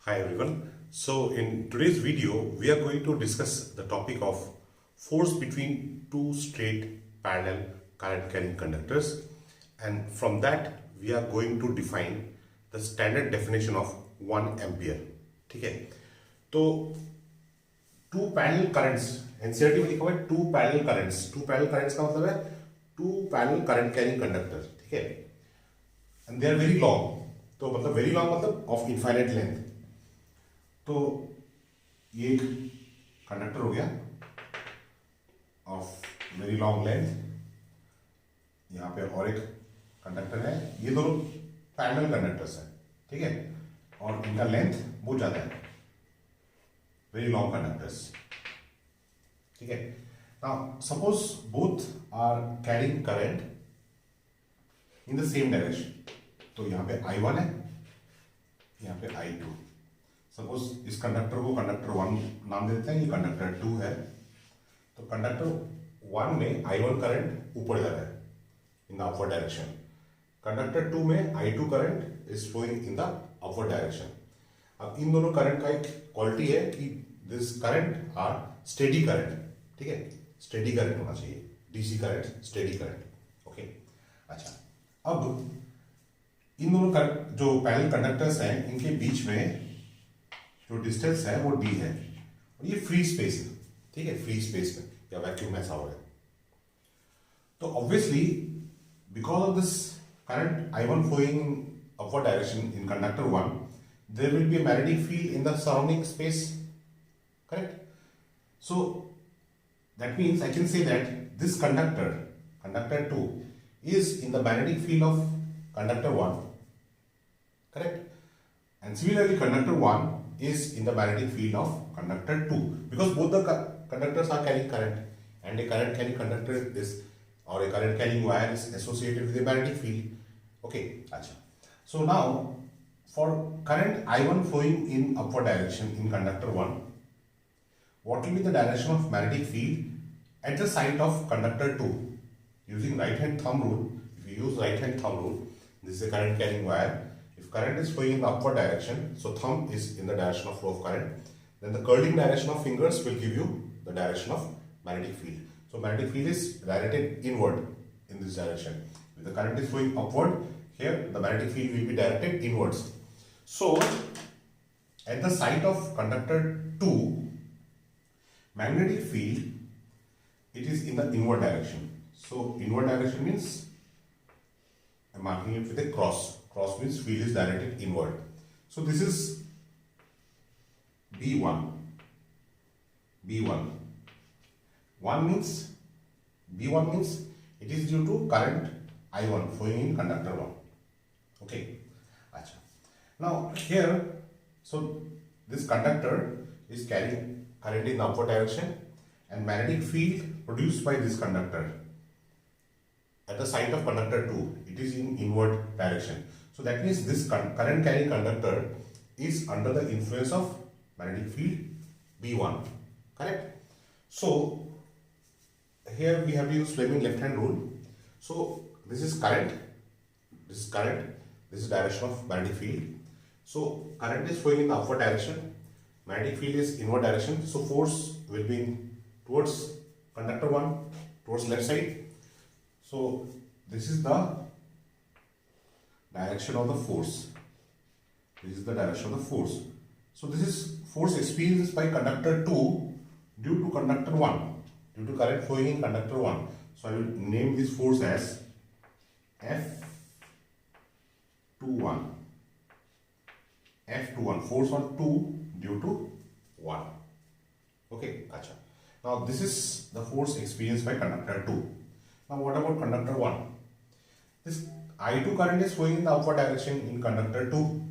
Hi everyone. So in today's video, we are going to discuss the topic of force between two straight parallel current carrying conductors, and from that we are going to define the standard definition of 1 ampere. ठीक है, तो to parallel currents NCERT में लिखा हुआ है two parallel currents का मतलब है two parallel current carrying conductor. ठीक है, and they are very long. तो मतलब वेरी लॉन्ग मतलब ऑफ इनफाइनाइट लेंथ. तो ये एक कंडक्टर हो गया ऑफ वेरी लॉन्ग लेंथ. यहाँ पे और एक कंडक्टर है. ये दोनों पैरेलल कंडक्टर्स हैं. ठीक है, और इनका लेंथ बहुत ज्यादा है. Very long conductors. ठीक है, now suppose both are carrying current in the same direction. तो यहाँ पे I1 है, यहाँ पे I2. सपोज इस कंडक्टर को कंडक्टर 1 नाम देते हैं, ये कंडक्टर 2 है. तो कंडक्टर 1 में I1 करंट ऊपर जा रहा है in the upward direction. Conductor 2 में I2 current is flowing in the upward direction. अब इन दोनों करंट का एक क्वालिटी है कि this current are steady current. ठीक है, स्टेडी करंट होना चाहिए. DC current, steady current. Okay, अच्छा. अब इन दोनों जो पैरेलल कंडक्टर्स हैं, इनके बीच में जो डिस्टेंस है वो d है, और ये फ्री स्पेस है. ठीक है, फ्री स्पेस में या वैक्यूम में ऐसा हो रहा है. तो obviously because of this current I1 flowing in upward direction in conductor 1, there will be a magnetic field in the surrounding space. Correct? So that means I can say that this conductor 2 is in the magnetic field of conductor 1. Correct? And similarly conductor 1 is in the magnetic field of conductor 2, because both the conductors are carrying current, and a current carrying conductor is, or a current carrying wire is associated with a magnetic field. Okay, acha. So now for current I1 flowing in upward direction in conductor 1, what will be the direction of magnetic field at the site of conductor 2? Using right hand thumb rule, if you use right hand thumb rule, this is a current carrying wire. If current is flowing in the upward direction, so thumb is in the direction of flow of current, then the curling direction of fingers will give you the direction of magnetic field. So magnetic field is directed inward in this direction. If the current is flowing upward, here the magnetic field will be directed inwards. So at the site of conductor 2, magnetic field, it is in the inward direction. So inward direction means I am marking it with a cross. Cross means field is directed inward. So this is B1. B1 means B1 means it is due to current I1 flowing in conductor 1. Okay. Achha. Now here, so this conductor is carrying current in the upward direction, and magnetic field produced by this conductor at the site of conductor 2, it is in inward direction. So that means this current carrying conductor is under the influence of magnetic field B1. Correct? So here we have to use Fleming left hand rule. So this is current, this is direction of magnetic field. So current is flowing in the upward direction, magnetic field is inward direction. So force will be towards conductor 1, towards left side. So this is the direction of the force. This is the direction of the force. So this is force experienced by conductor 2 due to conductor 1, due to current flowing in conductor 1. So I will name this force as F21. F21, force on 2 due to 1. Okay, gotcha. Now this is the force experienced by conductor 2. Now what about conductor 1? This I2 current is flowing in the upward direction in conductor 2.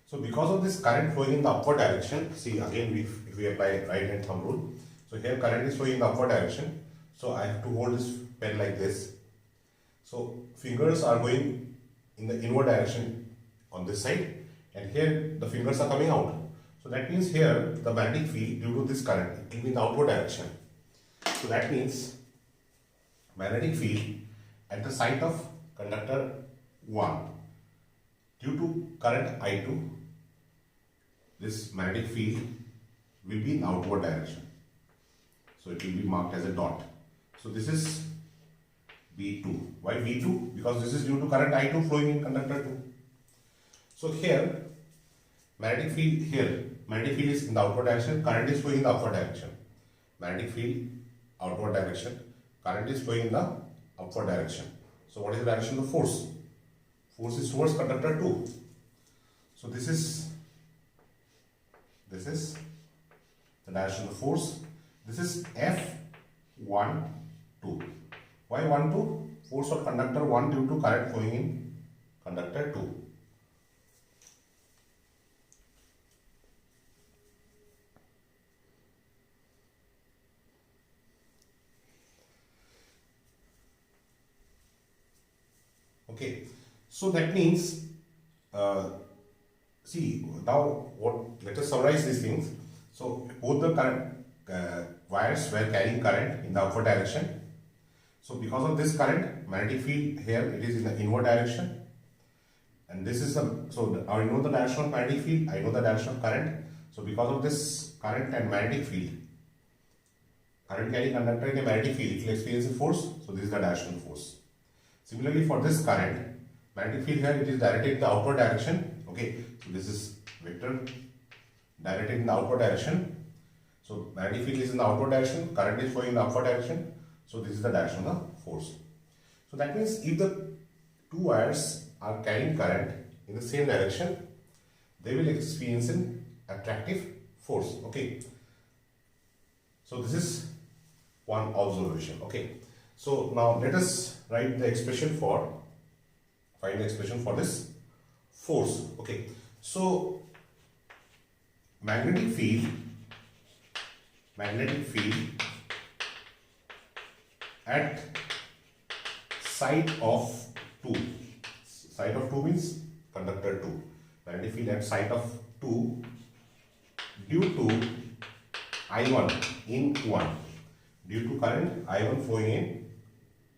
So because of this current flowing in the upward direction, see again if we apply right hand thumb rule. So here current is flowing in the upward direction. So I have to hold this pen like this. So fingers are going in the inward direction on this side, and here the fingers are coming out. So that means here the magnetic field due to this current, it will be in the outward direction. So that means magnetic field at the site of conductor 1 due to current I2 this magnetic field will be in outward direction. So it will be marked as a dot. So this is V2. Why V2? Because this is due to current I2 flowing in conductor 2. So here, magnetic field is in the outward direction, current is flowing in the upward direction. Magnetic field, outward direction, current is flowing in the upward direction. So what is the direction of the force? Force is towards conductor 2. So this is the direction of the force. This is F1, 2. Why 1, 2? Force of conductor 1 due to current flowing in conductor 2. Okay, so that means, see now let us summarize these things. So both the current wires were carrying current in the upward direction. So because of this current, magnetic field here it is in the inward direction, and this is I know the direction of magnetic field, I know the direction of current. So because of this current and magnetic field, current carrying conductor in a magnetic field, it will experience a force. So this is the direction of force. Similarly, for this current, magnetic field here it is directed in the outward direction. Okay, so this is vector directed in the outward direction. So magnetic field is in the outward direction, current is flowing in the upward direction. So this is the direction of the force. So that means if the two wires are carrying current in the same direction, they will experience an attractive force. Okay. So this is one observation. Okay. So now let us write the expression find the expression for this force. Okay. So magnetic field at side of 2. Side of 2 means conductor 2. Magnetic field at side of 2 due to I1 in 1. Due to current I1 flowing in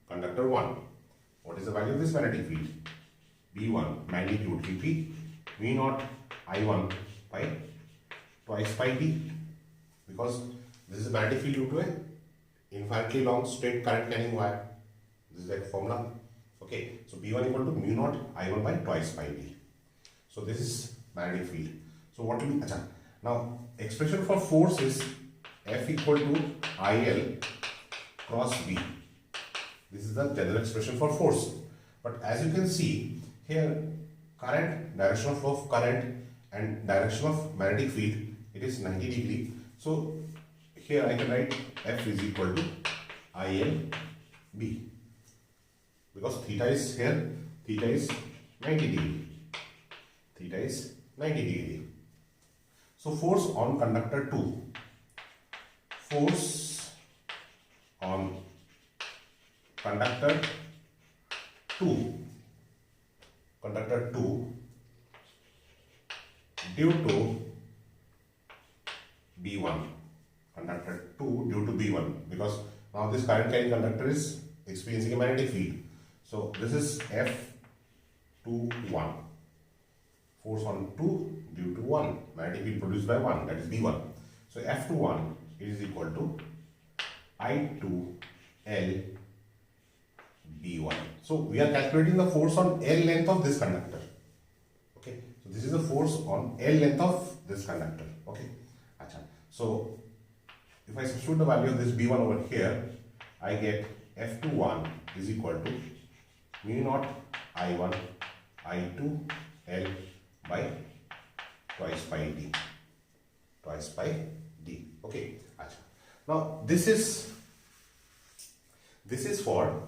conductor 1. What is the value of this magnetic field? B1 magnitude Vp V naught I1 by twice pi d, because this is magnetic field due to a infinitely long straight current carrying wire. This is that formula. Okay, so B1 equal to mu naught I1 by twice pi d. So this is magnetic field. So what will be now expression for force is F equal to IL cross B. This is the general expression for force. But as you can see here, current, direction of flow of current and direction of magnetic field, it is 90 degree. So here I can write F is equal to IL B, because theta is here, theta is 90 degree. Theta is 90 degree. So force on conductor 2. Force on conductor 2 due to B1. Conductor 2 due to B1, because now this current carrying conductor is experiencing a magnetic field. So this is F21. Force on 2 due to 1. Magnetic field produced by 1, that is B1. So F21 is equal to I2L B1. So we are calculating the force on L length of this conductor. Okay. So this is the force on L length of this conductor. Okay. So if I substitute the value of this B1 over here, I get F21 is equal to mu naught I1 I2 L by twice pi d. Twice pi d. Okay. Now this is for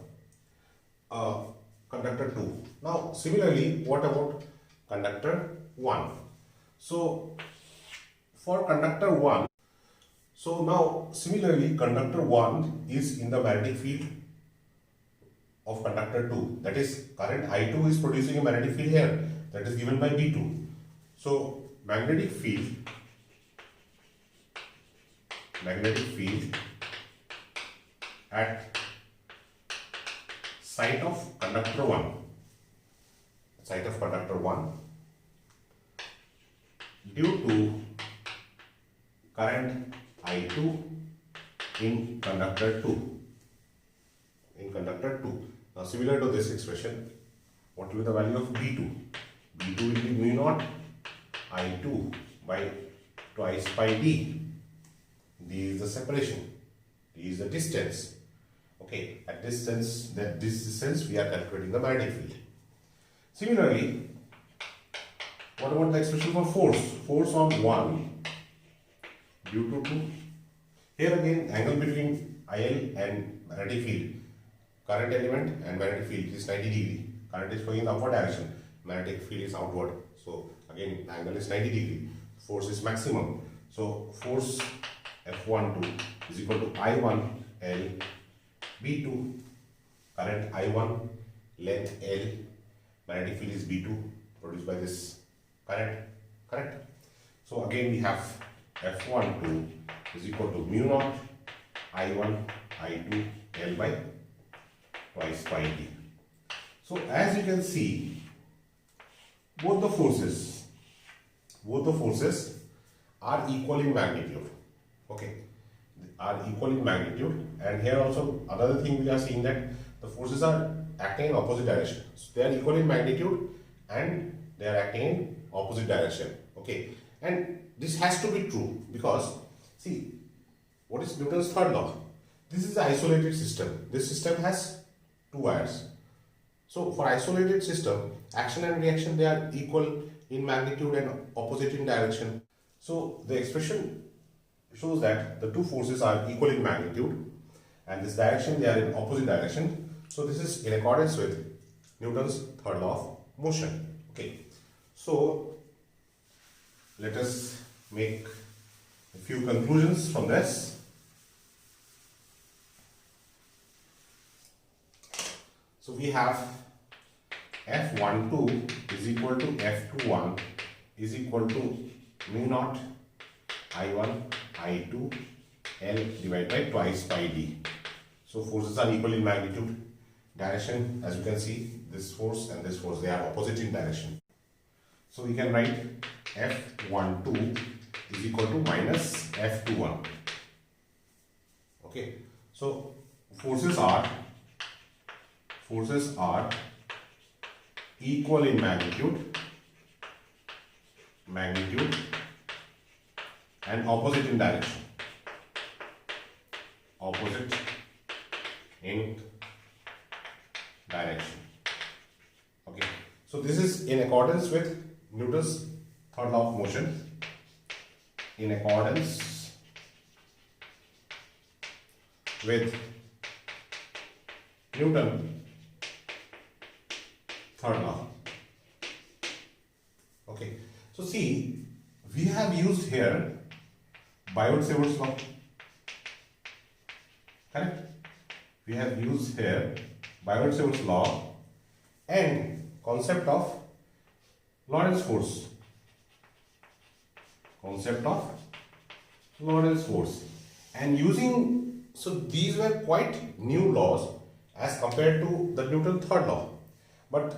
conductor 2. Now similarly, what about conductor 1? So for conductor 1, so now similarly conductor 1 is in the magnetic field of conductor 2. That is, current I2 is producing a magnetic field here, that is given by B2. So magnetic field at site of conductor 1, due to current I2 in conductor 2. In conductor 2. Now similar to this expression, what will be the value of B2? B2 will be mu naught I2 by twice pi D. D is the separation. D is the distance. Okay, at this distance we are calculating the magnetic field. Similarly, what about the expression for force? Force on 1 due to 2. Here again, angle between IL and magnetic field, current element and magnetic field is 90 degree. Current is flowing in the upward direction, magnetic field is outward. So again, the angle is 90 degree. Force is maximum. So force F12 is equal to I1 L B2, current I1, length L, magnetic field is B2 produced by this current, correct? So again we have F12 is equal to mu naught I1 I2 L by twice pi D. So as you can see, both the forces are equal in magnitude. Okay, are equal in magnitude, and here also another thing we are seeing that the forces are acting in opposite direction. So they are equal in magnitude and they are acting in opposite direction. Okay, and this has to be true because see, what is Newton's third law? This is an isolated system. This system has two wires. So for isolated system, action and reaction, they are equal in magnitude and opposite in direction. So the expression shows that the two forces are equal in magnitude and this direction, they are in opposite direction. So this is in accordance with Newton's third law of motion. Okay, so let us make a few conclusions from this. So we have F12 is equal to F21 is equal to mu naught I1 I2 L divided by twice pi D. So forces are equal in magnitude. Direction, as you can see, this force and this force, they are opposite in direction. So we can write F12 is equal to minus F21. Okay, so forces are equal in magnitude and opposite in direction. Opposite in direction. Okay, so this is in accordance with Newton's third law of motion. In accordance with Newton third law. Okay, so see, we have used here Biot-Savart's law. Correct? We have used here Biot-Savart's law and concept of Lorentz force. Concept of Lorentz force. And using, so these were quite new laws as compared to the Newton third law. But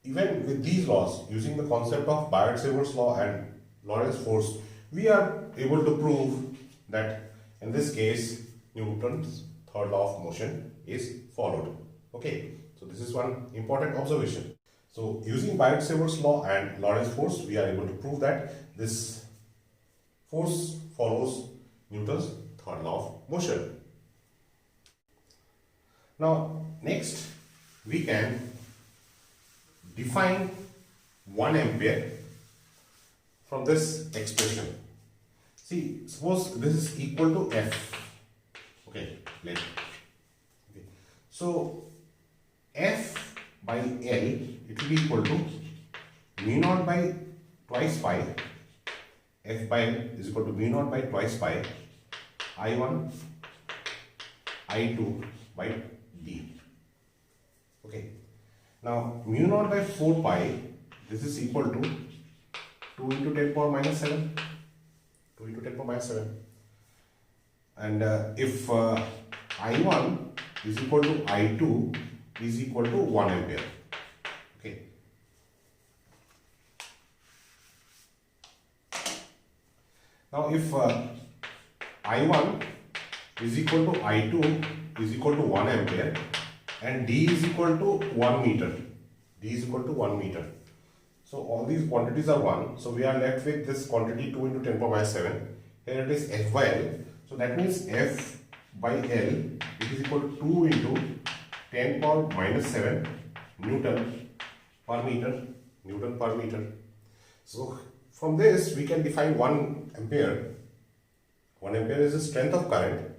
even with these laws, using the concept of Biot-Savart's law and Lorentz force, we are able to prove that in this case Newton's third law of motion is followed. Okay, so this is one important observation. So using Biot-Savart's law and Lorentz force, we are able to prove that this force follows Newton's third law of motion. Now next we can define 1 ampere from this expression. See, suppose this is equal to F. Okay, let. Okay. So F by L, it will be equal to mu naught by twice pi. F by L is equal to mu naught by twice pi I1 I2 by D. Okay. Now mu naught by 4 pi, this is equal to 2 into 10 power minus 7. 2 into 10 power minus 7. And if I1 is equal to I2 is equal to 1 ampere. Okay. Now if I1 is equal to I2 is equal to 1 ampere and D is equal to 1 meter. D is equal to 1 meter. So all these quantities are 1. So we are left with this quantity 2 into 10 power minus 7. Here it is F by L. So that means F by L it is equal to 2 into 10 power minus 7 Newton per meter. Newton per meter. So from this we can define 1 ampere. 1 ampere is the strength of current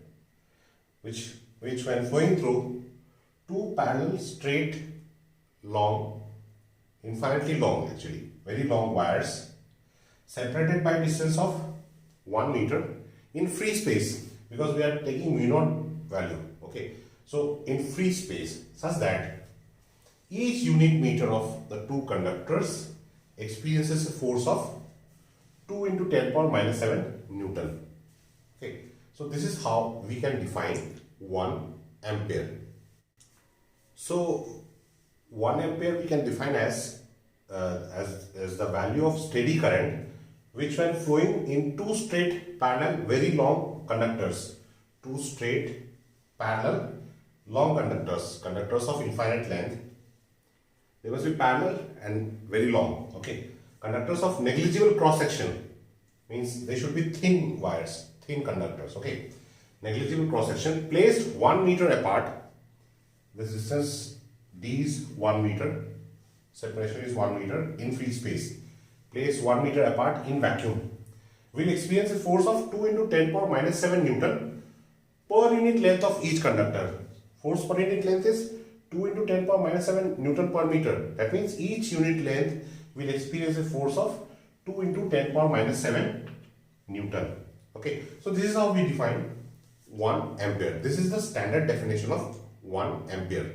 which when flowing through two parallel straight long, infinitely long actually, very long wires separated by distance of 1 meter in free space, because we are taking mu naught value. Okay, so in free space such that each unit meter of the two conductors experiences a force of 2 into 10 power minus 7 Newton. Okay, so this is how we can define 1 ampere. So 1 ampere we can define as the value of steady current which when flowing in two straight parallel very long conductors. Two straight parallel long conductors of infinite length. They must be parallel and very long. Okay, conductors of negligible cross section means they should be thin wires, thin conductors. Okay, negligible cross section placed 1 meter apart. This distance D is 1 meter, separation is 1 meter in free space, placed 1 meter apart in vacuum, will experience a force of 2 into 10 power minus 7 Newton per unit length of each conductor. Force per unit length is 2 into 10 power minus 7 Newton per meter. That means each unit length will experience a force of 2 into 10 power minus 7 Newton. Okay, so this is how we define 1 ampere. This is the standard definition of 1 ampere.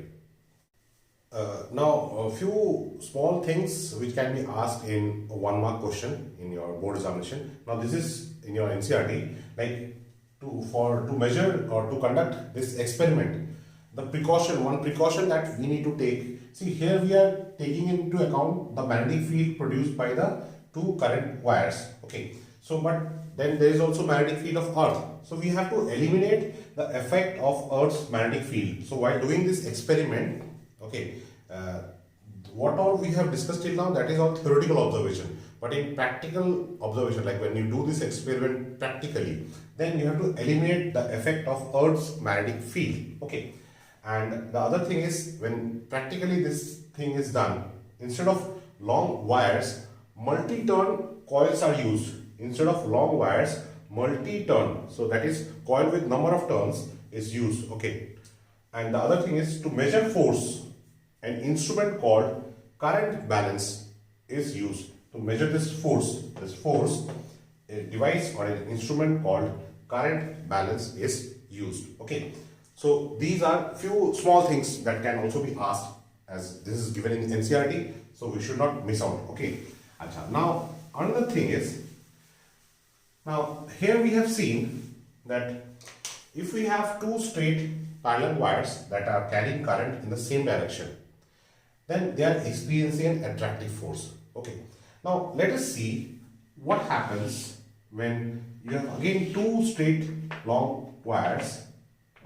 Now a few small things which can be asked in a 1 mark question in your board examination. Now this is in your NCERT, like to measure or to conduct this experiment, the one precaution that we need to take. See, here we are taking into account the magnetic field produced by the two current wires. Okay, so but then there is also magnetic field of earth, so we have to eliminate the effect of earth's magnetic field. So while doing this experiment, okay, what all we have discussed till now, that is all theoretical observation, but in practical observation, like when you do this experiment practically, then you have to eliminate the effect of earth's magnetic field. Okay, and the other thing is, when practically this thing is done, instead of long wires, multi-turn coils are used. Instead of long wires, multi-turn, so that is coil with number of turns is used. Okay, and the other thing is to measure force, an instrument called current balance is used to measure this force. A device or an instrument called current balance is used. Okay, so these are few small things that can also be asked, as this is given in NCERT, so we should not miss out. Okay, now another thing is, now here we have seen that if we have two straight parallel wires that are carrying current in the same direction, then they are experiencing an attractive force. Okay, now let us see what happens when you have again two straight long wires.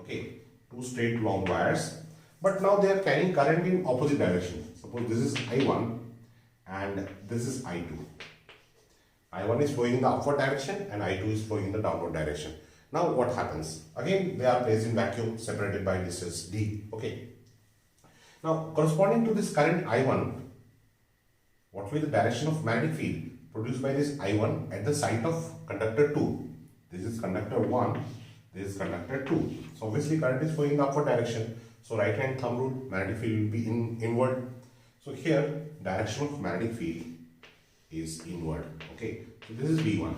Okay, two straight long wires, but now they are carrying current in opposite direction. Suppose this is I1 and this is I2. I1 is flowing in the upward direction and I2 is flowing in the downward direction. Now what happens? Again, they are placed in vacuum, separated by distance D. Okay, now corresponding to this current I1, what will be the direction of magnetic field produced by this I1 at the site of conductor 2? This is conductor 1, this is conductor 2. So obviously current is flowing in the upward direction. So right hand thumb rule, magnetic field will be inward. So here direction of magnetic field is inward. Okay, so this is B1.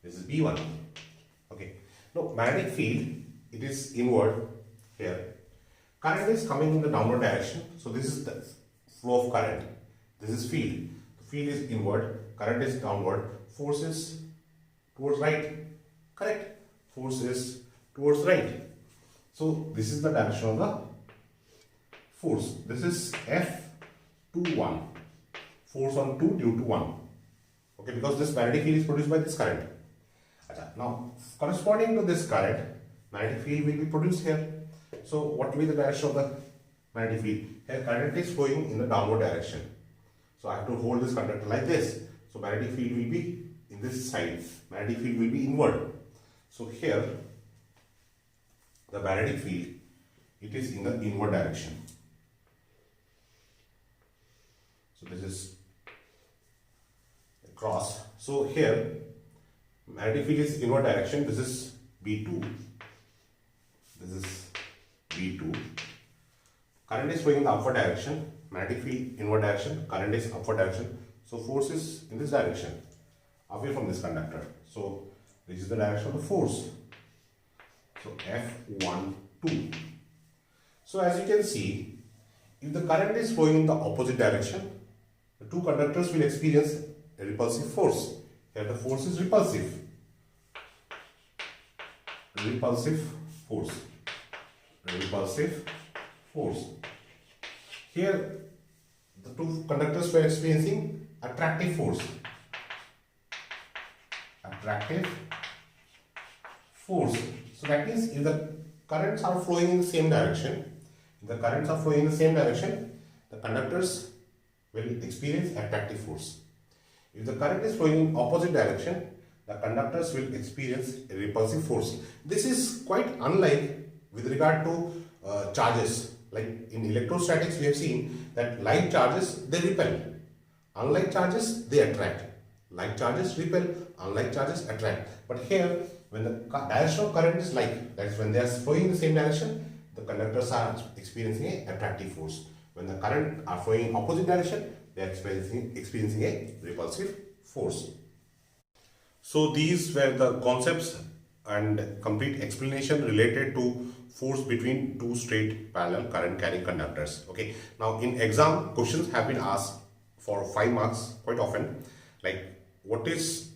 This is B1. Okay, now magnetic field, it is inward here. Current is coming in the downward direction. So this is the flow of current. This is field. The field is inward, current is downward, force is towards right. Correct? Force is towards right. So this is the direction of the force. This is F21. Force on 2 due to 1. Okay, because this magnetic field is produced by this current. Now, corresponding to this current, magnetic field will be produced here. So, what will be the direction of the magnetic field? Here, current is flowing in the downward direction. So, I have to hold this conductor like this. So, magnetic field will be in this side. Magnetic field will be inward. So, here, the magnetic field, it is in the inward direction. So, this is cross. So, here, magnetic field is inward direction. This is B2. This is B2. Current is flowing in the upward direction. Magnetic field inward direction. Current is upward direction. So force is in this direction, away from this conductor. So this is the direction of the force. So F12. So as you can see, if the current is flowing in the opposite direction, the two conductors will experience a repulsive force. Here the force is repulsive. Repulsive force. Repulsive force. Here the two conductors were experiencing attractive force. Attractive force. So that means if the currents are flowing in the same direction, the conductors will experience attractive force. If the current is flowing in opposite direction, the conductors will experience a repulsive force. This is quite unlike with regard to charges. Like in electrostatics, we have seen that like charges, they repel. Unlike charges, they attract. Like charges repel, unlike charges attract. But here, when the direction of current is like, that is when they are flowing in the same direction, the conductors are experiencing an attractive force. When the current are flowing in opposite direction, they are experiencing a repulsive force. So these were the concepts and complete explanation related to force between two straight parallel current carrying conductors. Okay. Now in exam, questions have been asked for 5 marks quite often, like what is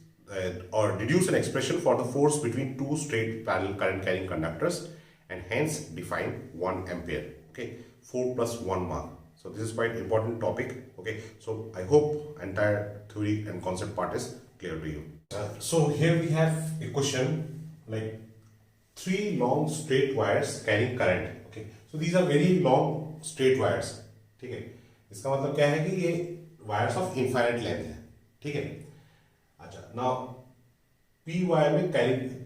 or deduce an expression for the force between two straight parallel current carrying conductors and hence define 1 ampere. Okay, 4 plus 1 mark. So this is quite important topic. Okay, so I hope entire theory and concept part is clear to you. So here we have a question like 3 long straight wires carrying current. Okay, so these are very long straight wires. ठीक है, इसका मतलब क्या है कि ये wires of infinite length है. ठीक है. अच्छा, now P वायर में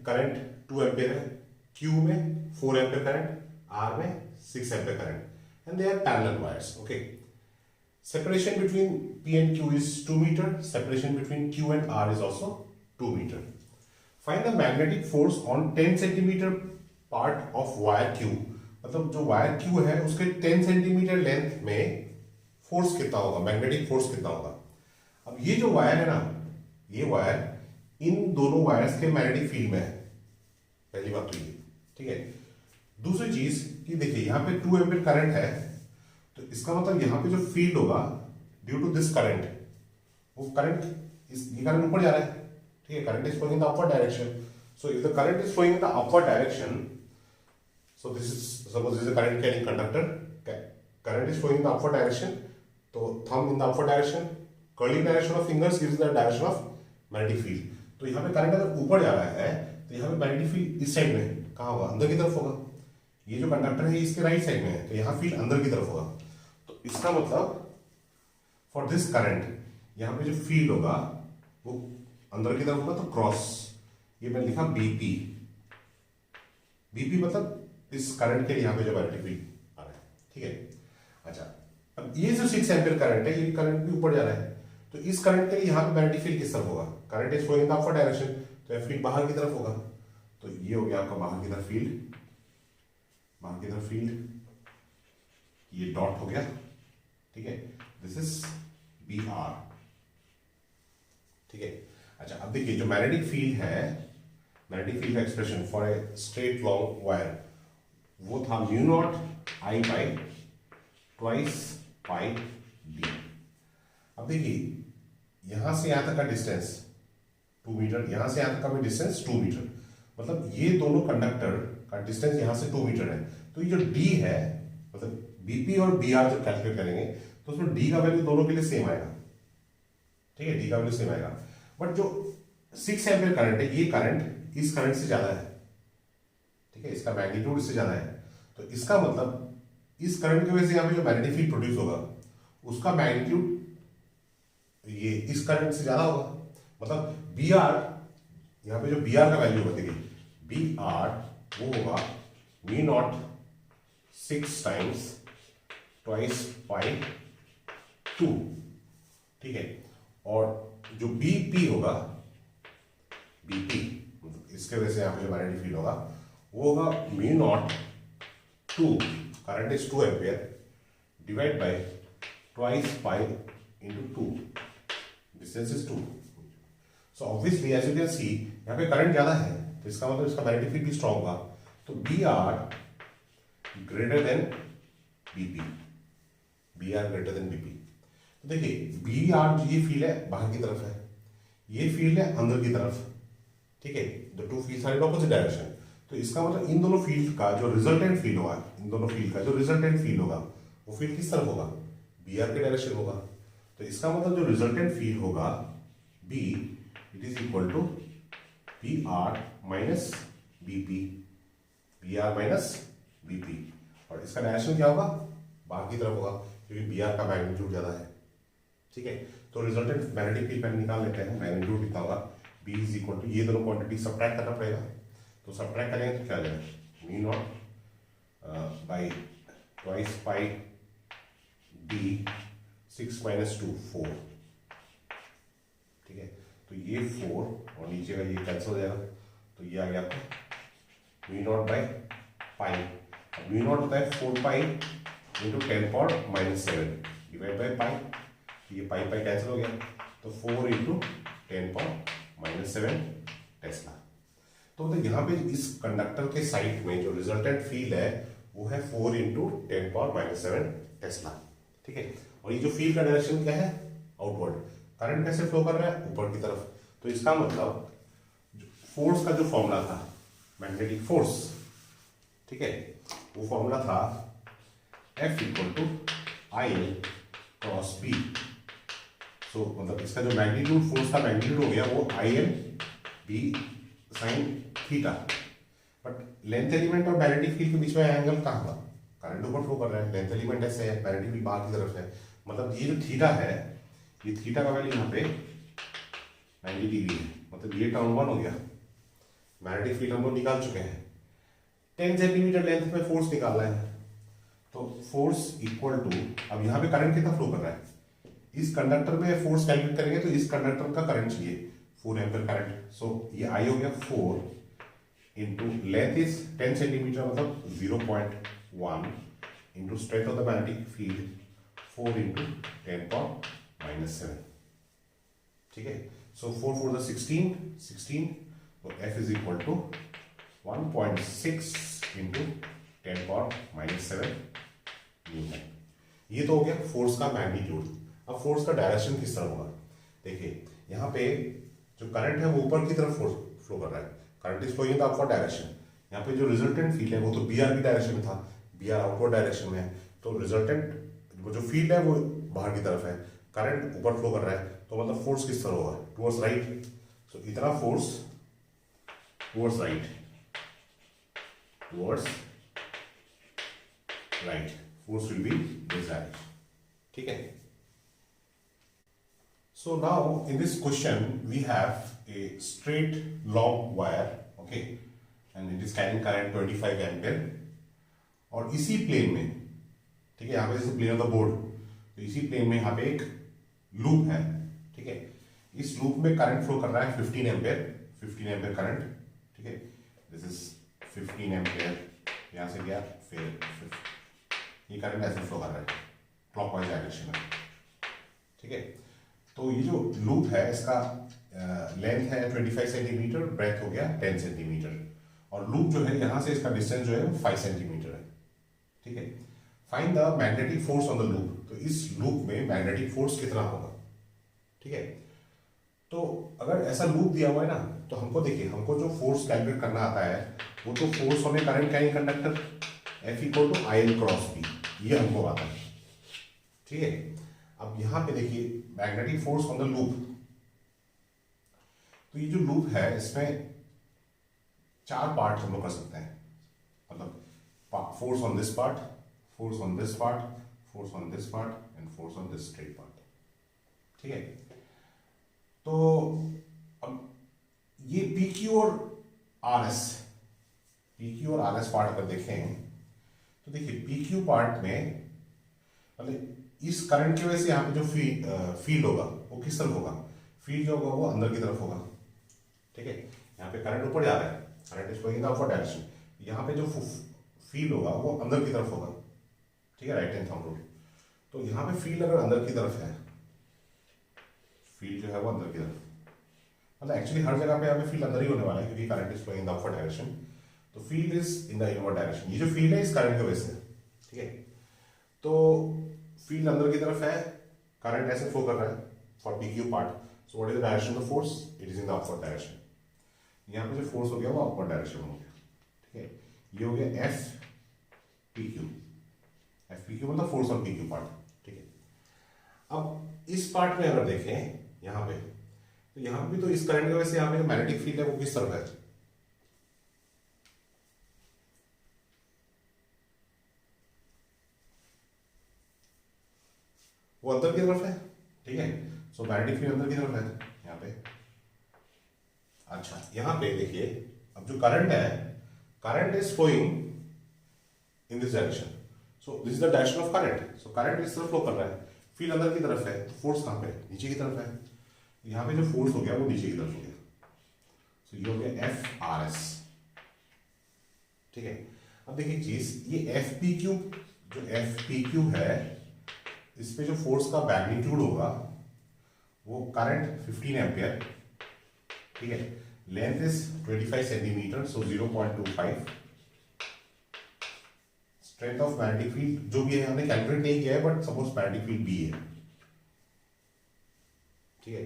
करंट 2 एम्पियर है, Q में 4 एम्पियर करंट, R में 6 ampere current, and they are parallel wires. Okay. Separation between P and Q is 2 meter. Separation between Q and R is also 2 meter. Find the magnetic force on 10 centimeter part of wire Q. मतलब जो wire Q है उसके 10 centimetre length में force कितना होगा, magnetic force कितना होगा. अब ये जो वायर है ना, ये वायर इन दोनों वायर्स के मैग्नेटिक फील्ड में है. पहली बात तो ये, ठीक है. दूसरी चीज कि देखिए यहाँ पे 2 एम्पियर करंट है, तो इसका मतलब यहाँ पे जो फील्ड होगा ड्यू टू दिस करंट, वो करंट ये करंट ऊपर जा रहा है. ठीक है, current is flowing in the upward direction. So if the current is flowing in the upward direction, so this is suppose this is a current carrying conductor. Current is flowing in the upward direction. So thumb in the upward direction, curling direction of fingers gives the direction of magnetic field. तो यहाँ पे current अगर ऊपर जा रहा है तो यहाँ पे मैग्नेटिक फील्ड इस साइड में कहाँ होगा, अंदर की तरफ होगा. ये जो कंडक्टर है इसके राइट साइड में है, तो यहाँ फील्ड अंदर की तरफ होगा. तो इसका मतलब फॉर दिस करंट यहाँ पे जो फील्ड होगा वो अंदर की तरफ होगा. तो क्रॉस, ये मैंने लिखा बीपी. बीपी मतलब इस करंट के लिए यहाँ पे जो मैग्नेटिक फील्ड आ रहा है. ठीक है. अच्छा, अब ये जो 6 एम्पियर करंट है, ये करंट भी ऊपर जा रहा है, तो इस करंट के लिए यहाँ पे मैग्नेटिक फील्ड किस तरफ होगा. Current is flowing in the upward direction, तो ये फील्ड बाहर की तरफ होगा. तो ये हो गया आपका बाहर की तरफ फील्ड. बाहर की तरफ फील्ड, ये डॉट हो गया. ठीक है, दिस इज बी आर. ठीक है. अच्छा, अब देखिए जो मैग्नेटिक फील्ड है, magnetic field expression for a straight long wire वो था mu not I by twice pi D. अब देखिए यहां से यहां तक का डिस्टेंस 2 मीटर, यहां से यहां तक का भी डिस्टेंस 2 मीटर, मतलब ये दोनों कंडक्टर का डिस्टेंस यहां से 2 मीटर है. तो ये जो डी है, मतलब बीपी और बी आर जब कैलकुलेट करेंगे तो उसमें डी का वैल्यू दोनों के लिए सेम आएगा. ठीक है, डी का वैल्यू सेम आएगा. बट जो 6 एम्पियर करंट है, ये करंट इस करंट से ज्यादा है, ठीक है, इसका मैग्नीट्यूड इससे ज्यादा है। तो इसका मतलब इस करंट की वजह से यहाँ पे जो मैग्नेटिक फील्ड प्रोड्यूस होगा उसका मैग्नीट्यूड ये इस करंट से ज्यादा होगा। मतलब बी आर, यहाँ पे जो बी आर का वैल्यू होगा, देखिए बी आर वो होगा वी नॉट 6 टाइम्स ट्वाइस पाई 2, ठीक है। और जो बी पी होगा, बी पी इसके वजह से यहाँ पे जो मैग्नेटिक फील्ड होगा वो होगा mu naught 2, current is 2 ampere, divide by twice pi into 2, distance is 2। So obviously as you can see यहाँ पे करंट ज्यादा है, तो इसका मतलब इसका मैग्नेटिक फील्ड भी स्ट्रॉन्ग होगा। तो B R greater than BP, B R greater than BP. तो देखिए बी आर ये फील्ड है बाहर की तरफ है, ये फील्ड है अंदर की तरफ, ठीक है, the two fields are in opposite direction. तो इसका मतलब इन दोनों फील्ड का जो रिजल्टेंट फील्ड होगा, इन दोनों फील्ड का जो रिजल्टेंट फील्ड होगा वो फील्ड किस तरफ होगा, बी आर के डायरेक्शन होगा। तो इसका मतलब जो रिजल्टेंट फील्ड होगा B, it is equal to B R minus BP, B R minus BP. और इसका डायरेक्शन क्या होगा, बाहर की तरफ होगा, क्योंकि बी आर का मैग्नीट्यूड ज्यादा है, ठीक है। तो रिजल्टेंट मैग्नेटिक फील्ड पहले निकाल लेते हैं, मैग्नीट्यूड कितना होगा, बी इज इक्वल टू, ये दोनों क्वांटिटी सब्ट्रैक्ट करना पड़ेगा। तो सब्ट्रैक्ट करेंगे तो क्या आ जाएगा, mu naught by twice pi D 6 minus 2 4, ठीक है। तो ये 4 और नीचे का ये कैंसिल हो जाएगा, तो ये आ गया आपका mu naught by pi. Mu naught होता है 4 pi into 10 power minus 7 divide by pi, ये पाई पाई कैंसिल हो गया, तो 4 इंटू 10 पावर माइनस 7 टेस्ला। तो यहाँ पे इस कंडक्टर के साइड में जो रिजल्टेंट फील्ड है वो है 4 इंटू 10 पावर माइनस 7 टेस्ला, ठीक है। और ये जो फील्ड का डायरेक्शन क्या है, आउटवर्ड, करंट कैसे फ्लो कर रहा है, ऊपर की तरफ। तो इसका मतलब फोर्स का जो फॉर्मूला था, मैग्नेटिक फोर्स, ठीक है, वो फॉर्मूला था F equal to I L cross B. So मतलब इसका जो मैग्नीट्यूड, फोर्स का मैग्नीट्यूड हो गया वो I L B sine theta. But length element और मैग्नेटिक फील्ड के बीच में एंगल कहाँ होगा, करंट ऊपर फ्लो कर रहा है, लेंथ एलिमेंट ऐसे है, मैग्नेटिक फील्ड बाहर की तरफ है। मतलब ये जो थीटा है, ये थीटा का वैल्यू यहाँ पे 90 डिग्री है, मतलब ये टर्म 1 हो गया। मैग्नेटिक फील्ड हम लोग निकाल चुके हैं, 10 सेंटीमीटर लेंथ में फोर्स निकालना है, तो फोर्स इक्वल टू, अब यहाँ पे करंट कितना फ्लो कर रहा है, इस कंडक्टर में फोर्स कैलकुलेट करेंगे तो इस कंडक्टर का करंट चाहिए 4 एम्पियर करंट। सो ये आई हो गया 4 इंटू लेंथ इज 10 सेंटीमीटर, मतलब 0.1 into strength of the magnetic field 4 into 10 power minus 7, ठीक है। सो 4 4 16, तो F is equal to 1.6 into 10 power minus 7 newton. ये तो हो गया फोर्स का मैग्नीट्यूड। अब फोर्स का डायरेक्शन किस तरह होगा, देखिए यहाँ पे जो करंट है वो ऊपर की तरफ फ्लो कर रहा है, current is flowing in the upward direction. यहाँ पे जो रिजल्टेंट फील्ड है वो तो बी आर की डायरेक्शन में था, बी आर आउटवर्ड डायरेक्शन में है, तो रिजल्टेंट वो जो फील्ड है वो बाहर की तरफ है, करंट ऊपर फ्लो कर रहा है, तो मतलब फोर्स किस तरह होगा, टुवर्ड्स राइट। सो इतना force towards right, towards right, force will be this direction, ठीक है। So now in this question we have a straight long wire, okay, and it is carrying current 25 ampere, और इसी plane में, ठीक है, यहाँ पे जैसे प्लेन ऑफ द बोर्ड, तो इसी प्लेन में यहाँ पे एक लूप है, ठीक है। इस लूप में करंट फ्लो कर रहा है 15 एम्पियर करंट, ठीक है, दिस इज 15 एम्पियर, यहाँ से गया, फिर ये करंट ऐसे फ्लो कर रहा है क्लॉकवाइज डायरेक्शन में, ठीक है। तो ये जो लूप है इसका लेंथ है 25 सेंटीमीटर, ब्रेथ हो गया 10 सेंटीमीटर, और लूप जो है यहाँ से इसका डिस्टेंस जो है वो 5 सेंटीमीटर है, ठीक है। Find the magnetic force on the loop, तो इस लूप में मैग्नेटिक फोर्स कितना होगा, ठीक है। तो अगर ऐसा लूप दिया हुआ है ना, तो हमको देखिए, हमको जो फोर्स कैलकुलेट करना आता है वो तो force on a current carrying conductor F equal to I L cross B, ये हमको आता है, ठीक है। अब यहां पे देखिए magnetic force on the loop, तो ये जो लूप है इसमें 4 पार्ट हम लोग कर सकते हैं, मतलब force on this part, force on this part, force on this part and force on this straight part. ठीक है, तो अब ये पी क्यू और आर एस, पी क्यू और आर एस पार्ट अगर देखें तो देखिए पी क्यू पार्ट में मतलब इस करंट की वजह से यहाँ पे जो फील्ड होगा वो किस तरफ होगा, फील्ड जो होगा वो अंदर की तरफ होगा। ठीक है, यहाँ पे करंट ऊपर जा रहा है, current is going in the upward direction, यहाँ पे जो फील्ड होगा वो अंदर की तरफ होगा। ठीक है, राइट हैंड थंब रूल। तो यहाँ पे फील्ड अगर अंदर की तरफ है, फील्ड जो है वो अंदर की तरफ, मतलब एक्चुअली हर जगह पे यहाँ पे फील्ड अंदर ही होने वाला है क्योंकि current is flowing in the upward direction, तो field is in the inward direction. ये जो फील्ड है इस करंट की वजह से, ठीक है, तो फील्ड अंदर की तरफ है, करंट ऐसे फ्लो कर रहा है for P Q part, so what is the direction of the force, it is in the upward direction. यहाँ पे जो फोर्स हो गया वो अपवर्ड डायरेक्शन में हो गया। ठीक है, ये हो गया F P Q, F P Q मतलब force on P Q part. ठीक है, अब इस पार्ट में अगर देखें यहाँ पे, तो यहाँ पे भी तो इस करंट की वजह से यहाँ पे मैग्नेटिक फील्ड है वो किस तरफ है, वो अंदर की तरफ है। ठीक है, सो मैग्नेटिक फील्ड अंदर की तरफ है यहाँ पे। अच्छा, यहाँ पे देखिए अब जो करंट है, current is flowing in this direction, so this is the direction of current, so current इस तरफ फ्लो कर रहा है, फील्ड अंदर की तरफ है, तो फोर्स कहाँ पे, नीचे की तरफ है। यहाँ पे जो फोर्स हो गया वो नीचे की तरफ हो गया, सो ये हो गया एफ आर एस। ठीक है, अब देखिए चीज, ये एफ पी क्यू, जो एफ पी क्यू है इस पे जो फोर्स का मैग्नीट्यूड होगा वो करंट 15 एम्पियर। ठीक है, length is 25 centimetre, so 0.25। Strength of magnetic field जो भी है हमने कैलकुलेट नहीं किया है, but suppose magnetic field B है। ठीक है,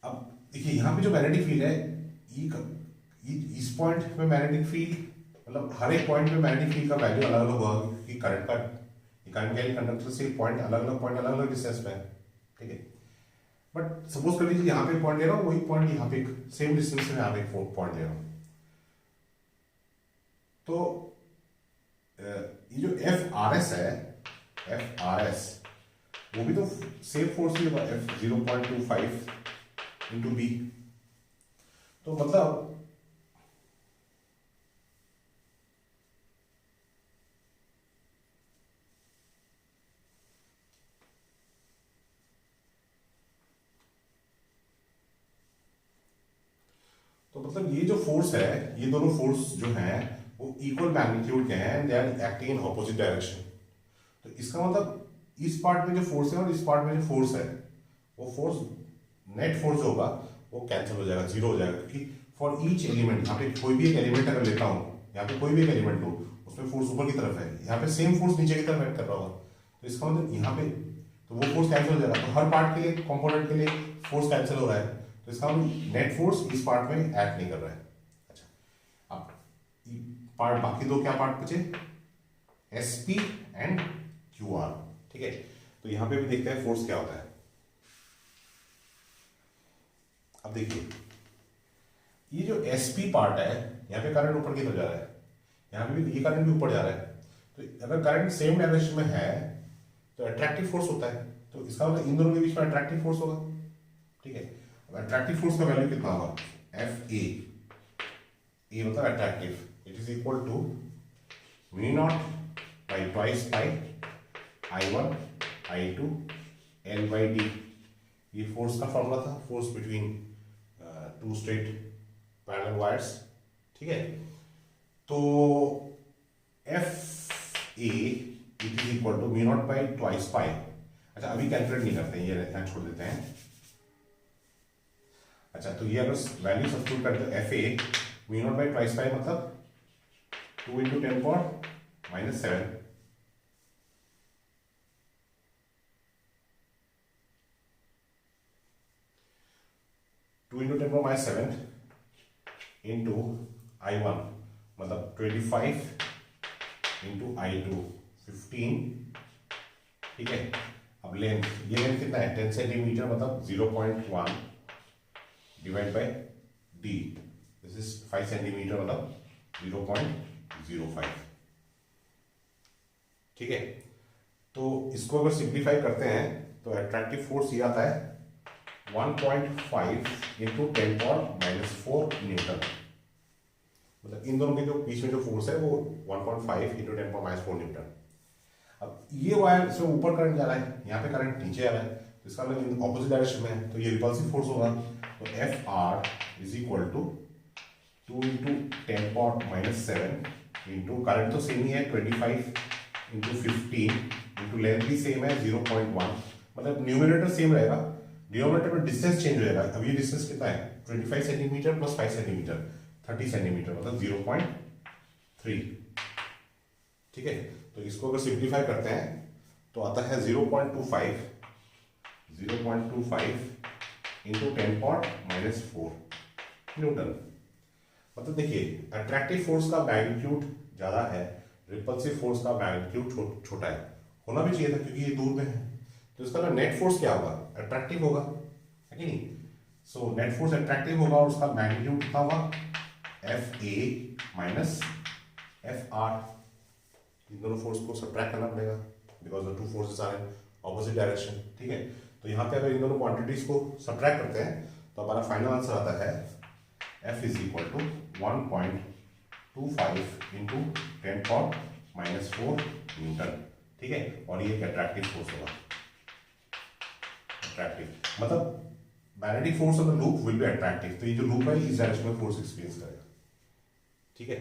अब देखिए यहाँ पे जो मैग्नेटिक फील्ड है, इस पॉइंट में मैग्नेटिक फील्ड, मतलब हर एक पॉइंट में मैग्नेटिक फील्ड का वैल्यू अलग अलग होगा क्योंकि करंट का, करंट के कंडक्टर से पॉइंट अलग अलग डिस्टेंस पे है। ठीक है, बट सपोज कर लीजिए यहाँ पे पॉइंट ले रहा हूँ, वही पॉइंट यहाँ पे सेम डिस्टेंस में यहाँ पे पॉइंट ले रहा हूँ, तो ये जो एफ आर एस है, एफ आर एस वो भी तो सेम फोर्स ही होगा, एफ 0.25 इंटू बी, तो मतलब ये जो फोर्स है, ये दोनों फोर्स जो हैं वो इक्वल मैग्नीट्यूड के हैं, they are acting in opposite direction. तो इसका मतलब इस पार्ट में जो फोर्स है और इस पार्ट में जो फोर्स है, वो फोर्स नेट फोर्स होगा वो कैंसिल हो जाएगा, जीरो हो जाएगा, क्योंकि फॉर ईच एलिमेंट, यहाँ पे कोई भी एक एलिमेंट अगर लेता हूँ, यहाँ पे कोई भी एक एलिमेंट हो उसमें फोर्स ऊपर की तरफ है, यहाँ पे सेम फोर्स नीचे की तरफ एक्ट कर रहा होगा, तो इसका मतलब यहाँ पे तो वो फोर्स कैंसिल हो जाएगा, तो हर पार्ट के लिए, कंपोनेंट के लिए फोर्स कैंसिल हो रहा है, तो इसका मतलब नेट फोर्स इस पार्ट में एक्ट नहीं कर रहा है। अच्छा, अब पार्ट बाकी दो क्या पार्ट बचे, S P and Q R. ठीक है, तो यहां पे भी देखते हैं फोर्स क्या होता है। अब देखिए ये जो एस पी पार्ट है, यहाँ पे करंट ऊपर की तरफ जा रहा है, यहाँ पे भी ये करंट भी ऊपर जा रहा है, तो अगर करंट सेम डायरेक्शन में है तो अट्रैक्टिव फोर्स होता है, तो इसका मतलब इन दोनों के बीच में अट्रैक्टिव फोर्स होगा। ठीक है, अब अट्रैक्टिव फोर्स का वैल्यू कितना होगा, एफ ए मतलब attractive, it is equal to mu naught by twice pi I1 I2 L by D. ये फोर्स का फॉर्मूला था, force between two straight parallel wires. ठीक है, तो F A it is equal to mu naught by twice pi. अच्छा, अभी calculate नहीं करते हैं, ये रहता है, छोड़ देते हैं। अच्छा, तो ये अगर वैल्यू सब्स्टिट्यूट करते हैं, F A mu naught by twice pi मतलब 2 into 10 power -7, two into 10 power -7 into I1 मतलब 25 इंटू I2 15। ठीक है, अब लेंथ, ये लेंथ कितना है, 10 सेंटीमीटर मतलब 0.1 divide by D, this is 5 centimetre मतलब 0.05। ठीक है, तो इसको अगर सिंप्लीफाई करते हैं तो अट्रैक्टिव फोर्स ये आता है 1.5 इंटू 10⁻⁻4 न्यूटन। मतलब इन दोनों के जो बीच में जो फोर्स है वो 1.5 इंटू 10⁻⁻4 न्यूटन। अब ये वायर से ऊपर करंट जा रहा है, यहाँ पे करंट नीचे आ रहा है, तो इसका मतलब ऑपोजिट डायरेक्शन में है, तो ये रिपल्सिव फोर्स होगा। तो F R is equal to 2 into 10⁻⁻7 into current तो सेम ही है 25 इंटू 15 इंटू लेंथ भी सेम है 0.1, मतलब न्यूमरेटर सेम रहेगा, डिनोमिनेटर में डिस्टेंस चेंज हो जाएगा। अब ये डिस्टेंस कितना है 25 सेंटीमीटर प्लस 5 सेंटीमीटर 30 सेंटीमीटर मतलब 0.3। ठीक है, तो इसको अगर सिंप्लीफाई करते हैं तो आता है 0.25 इंटू 10⁻⁻4 न्यूटन। मतलब देखिए अट्रैक्टिव फोर्स का मैग्नीट्यूड ज्यादा है, रिपल्सिव फोर्स का मैग्नीट्यूड छोटा है, होना भी चाहिए था क्योंकि ये दूर में है, तो इसका ना नेट फोर्स क्या होगा अट्रैक्टिव होगा, है कि नहीं। सो नेट फोर्स अट्रैक्टिव होगा और उसका मैग्नीट्यूड कितना होगा F A minus F R. इन दोनों फोर्स को सब्ट्रैक्ट करना पड़ेगा because the two forces are in opposite direction. ठीक है, तो यहाँ पे अगर इन दोनों क्वांटिटीज को सब्ट्रैक्ट करते हैं तो हमारा फाइनल आंसर आता है F is equal to 1.25 into 10⁻⁻4 newton. ठीक है, और ये एक अट्रैक्टिव फोर्स होगा। अट्रैक्टिव मतलब magnetic force of the loop will be attractive, तो ये जो लूप है इस डायरेक्शन में फोर्स एक्सपीरियंस करेगा। ठीक है।